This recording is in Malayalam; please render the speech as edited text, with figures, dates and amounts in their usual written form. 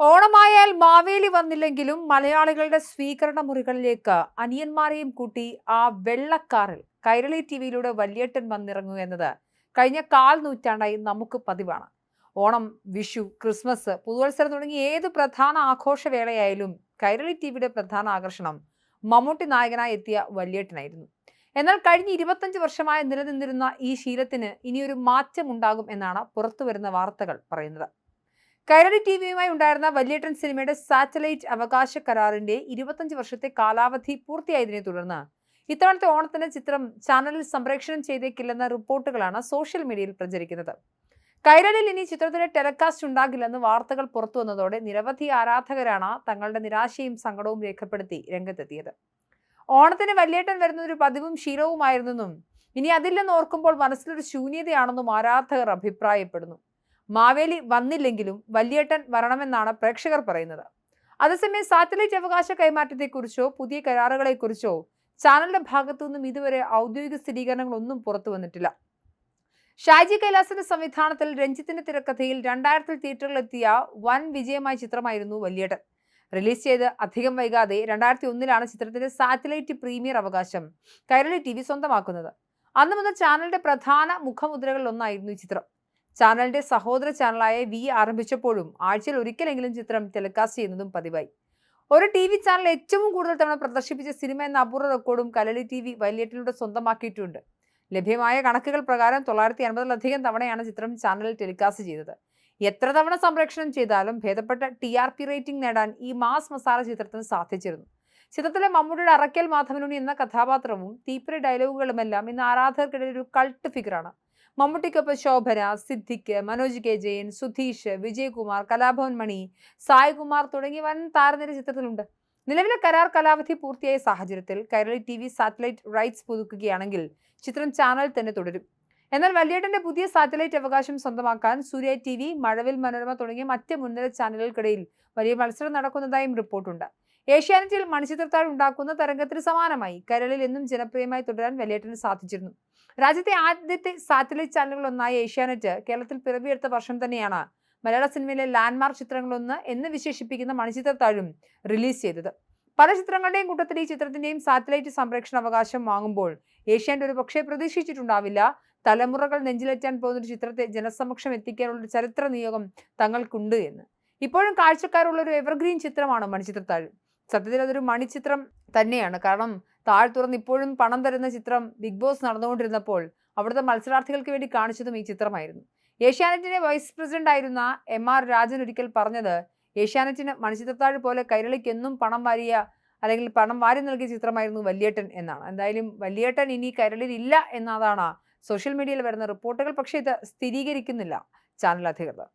ഓണമായാൽ മാവേലി വന്നില്ലെങ്കിലും മലയാളികളുടെ സ്വീകരണ മുറികളിലേക്ക് അനിയന്മാരെയും കൂട്ടി ആ വെള്ളക്കാറിൽ കൈരളി ടിവിയിലൂടെ വല്യേട്ടൻ വന്നിറങ്ങുക എന്നത് കഴിഞ്ഞ കാൽ നൂറ്റാണ്ടായി നമുക്ക് പതിവാണ്. ഓണം, വിഷു, ക്രിസ്മസ്, പുതുവത്സരം തുടങ്ങി ഏത് പ്രധാന ആഘോഷവേളയായാലും കൈരളി ടിവിയുടെ പ്രധാന ആകർഷണം മമ്മൂട്ടി നായകനായി എത്തിയ വല്യേട്ടനായിരുന്നു. എന്നാൽ കഴിഞ്ഞ 25 വർഷമായി നിലനിന്നിരുന്ന ഈ ശീലത്തിന് ഇനിയൊരു മാറ്റം ഉണ്ടാകും എന്നാണ് പുറത്തുവരുന്ന വാർത്തകൾ പറയുന്നത്. കൈരളി ടിവിയുമായി ഉണ്ടായിരുന്ന വല്യേട്ടൻ സിനിമയുടെ സാറ്റലൈറ്റ് അവകാശ കരാറിന്റെ 25 വർഷത്തെ കാലാവധി പൂർത്തിയായതിനെ തുടർന്ന് ഇത്തവണത്തെ ഓണത്തിന് ചിത്രം ചാനലിൽ സംപ്രേഷണം ചെയ്തേക്കില്ലെന്ന റിപ്പോർട്ടുകളാണ് സോഷ്യൽ മീഡിയയിൽ പ്രചരിക്കുന്നത്. കൈരളിയിൽ ഇനി ചിത്രത്തിന്റെ ടെലികാസ്റ്റ് ഉണ്ടാകില്ലെന്ന് വാർത്തകൾ പുറത്തു വന്നതോടെ നിരവധി ആരാധകരാണ് തങ്ങളുടെ നിരാശയും സങ്കടവും രേഖപ്പെടുത്തി രംഗത്തെത്തിയത്. ഓണത്തിന് വല്യേട്ടൻ വരുന്നതൊരു പതിവും ശീലവുമായിരുന്നെന്നും ഇനി അതില്ലെന്ന് ഓർക്കുമ്പോൾ മനസ്സിലൊരു ശൂന്യതയാണെന്നും ആരാധകർ അഭിപ്രായപ്പെടുന്നു. മാവേലി വന്നില്ലെങ്കിലും വല്യേട്ടൻ വരണമെന്നാണ് പ്രേക്ഷകർ പറയുന്നത്. അതേസമയം സാറ്റലൈറ്റ് അവകാശ കൈമാറ്റത്തെക്കുറിച്ചോ പുതിയ കരാറുകളെക്കുറിച്ചോ ചാനലിന്റെ ഭാഗത്തു നിന്നും ഇതുവരെ ഔദ്യോഗിക സ്ഥിരീകരണങ്ങളൊന്നും പുറത്തു വന്നിട്ടില്ല. ഷാജി കൈലാസിന്റെ സംവിധാനത്തിൽ രഞ്ജിത്തിന്റെ തിരക്കഥയിൽ 2000 തിയേറ്ററിലെത്തിയ വൻ വിജയമായ ചിത്രമായിരുന്നു വല്യേട്ടൻ. റിലീസ് ചെയ്ത് അധികം വൈകാതെ 2001 ചിത്രത്തിന്റെ സാറ്റലൈറ്റ് പ്രീമിയർ അവകാശം കൈരളി ടിവി സ്വന്തമാക്കുന്നത്. അന്നു മുതൽ ചാനലിന്റെ പ്രധാന മുഖമുദ്രകളിൽ ഒന്നായിരുന്നു ഈ ചിത്രം. ചാനലിന്റെ സഹോദര ചാനലായ വി ആരംഭിച്ചപ്പോഴും ആഴ്ചയിൽ ഒരിക്കലെങ്കിലും ചിത്രം ടെലികാസ്റ്റ് ചെയ്യുന്നതും പതിവായി. ഒരു TV ചാനൽ ഏറ്റവും കൂടുതൽ തവണ പ്രദർശിപ്പിച്ച സിനിമ എന്ന അപൂർവ റെക്കോർഡും കൈരളി ടിവി വല്യേട്ടനിലൂടെ സ്വന്തമാക്കിയിട്ടുണ്ട്. ലഭ്യമായ കണക്കുകൾ പ്രകാരം 950-ലധികം തവണയാണ് ചിത്രം ചാനലിൽ ടെലികാസ്റ്റ് ചെയ്തത്. എത്ര തവണ സംപ്രേഷണം ചെയ്താലും ഭേദപ്പെട്ട TRP റേറ്റിംഗ് നേടാൻ ഈ മാസ് മസാല ചിത്രത്തിന് സാധിച്ചിരുന്നു. ചിത്രത്തിലെ മമ്മൂട്ടിയുടെ അറക്കൽ മാധവനുണ്ണി എന്ന കഥാപാത്രവും തീപ്പൊരി ഡയലോഗുകളുമെല്ലാം ഇന്ന് ആരാധകർക്കിടയിൽ ഒരു കൾട്ട് ഫിഗറാണ്. മമ്മൂട്ടിക്കൊപ്പം ശോഭന, സിദ്ദിഖ്, മനോജ് കെ ജയൻ, സുധീഷ്, വിജയകുമാർ, കലാഭവൻ മണി, സായ്കുമാർ തുടങ്ങിയ വൻ താരനിര ചിത്രത്തിലുണ്ട്. നിലവിലെ കരാർ കാലാവധി പൂർത്തിയായ സാഹചര്യത്തിൽ കൈരളി ടിവി സാറ്റലൈറ്റ് റൈറ്റ്സ് പുതുക്കുകയാണെങ്കിൽ ചിത്രം ചാനൽ തന്നെ തുടരും. എന്നാൽ വല്യേട്ടന്റെ പുതിയ സാറ്റലൈറ്റ് അവകാശം സ്വന്തമാക്കാൻ സൂര്യ TV, മഴവിൽ മനോരമ തുടങ്ങിയ മറ്റ് മുൻനിര ചാനലുകൾക്കിടയിൽ വലിയ മത്സരം നടക്കുന്നതായും റിപ്പോർട്ടുണ്ട്. ഏഷ്യാനെറ്റിൽ മണിച്ചിത്രത്താഴ് ഉണ്ടാക്കുന്ന തരംഗത്തിന് സമാനമായി കൈരളിയിൽ എന്നും ജനപ്രിയമായി തുടരാൻ വല്യേട്ടന് സാധിച്ചിരുന്നു. രാജ്യത്തെ ആദ്യത്തെ സാറ്റലൈറ്റ് ചാനലുകളൊന്നായ ഏഷ്യാനെറ്റ് കേരളത്തിൽ പിറവിയെടുത്ത വർഷം തന്നെയാണ് മലയാള സിനിമയിലെ ലാൻഡ്മാർക്ക് ചിത്രങ്ങളൊന്ന് എന്ന് വിശേഷിപ്പിക്കുന്ന മണിച്ചിത്രത്താഴും റിലീസ് ചെയ്തത്. പല ചിത്രങ്ങളുടെയും കൂട്ടത്തിൽ ഈ ചിത്രത്തിന്റെയും സാറ്റലൈറ്റ് സംപ്രേഷണ അവകാശം വാങ്ങുമ്പോൾ ഏഷ്യാനെറ്റ് ഒരു പക്ഷേ പ്രതീക്ഷിച്ചിട്ടുണ്ടാവില്ല തലമുറകൾ നെഞ്ചിലേറ്റാൻ പോകുന്ന ഒരു ചിത്രത്തെ ജനസമക്ഷം എത്തിക്കാനുള്ള ചരിത്ര നിയോഗം തങ്ങൾക്കുണ്ട് എന്ന്. ഇപ്പോഴും കാഴ്ചക്കാരുള്ള ഒരു എവർഗ്രീൻ ചിത്രമാണ് മണിച്ചിത്രത്താഴ്. സത്യത്തിൽ അതൊരു മണിച്ചിത്രം തന്നെയാണ്. കാരണം താഴ് തുറന്ന് ഇപ്പോഴും പണം തരുന്ന ചിത്രം ബിഗ് ബോസ് നടന്നുകൊണ്ടിരുന്നപ്പോൾ അവിടുത്തെ മത്സരാർത്ഥികൾക്ക് വേണ്ടി കാണിച്ചതും ഈ ചിത്രമായിരുന്നു. ഏഷ്യാനെറ്റിന്റെ വൈസ് പ്രസിഡന്റ് ആയിരുന്ന MR രാജൻ ഒരിക്കൽ പറഞ്ഞത്, ഏഷ്യാനെറ്റിന് മണിച്ചിത്രത്താഴ് പോലെ കൈരളിക്ക് എന്നും പണം വാരി നൽകിയ ചിത്രമായിരുന്നു വല്യേട്ടൻ എന്നാണ്. എന്തായാലും വല്യേട്ടൻ ഇനി കൈരളിയിൽ ഇല്ല എന്നതാണ് സോഷ്യൽ മീഡിയയിൽ വരുന്ന റിപ്പോർട്ടുകൾ. പക്ഷേ ഇത് സ്ഥിരീകരിക്കുന്നില്ല ചാനൽ അധികൃതർ.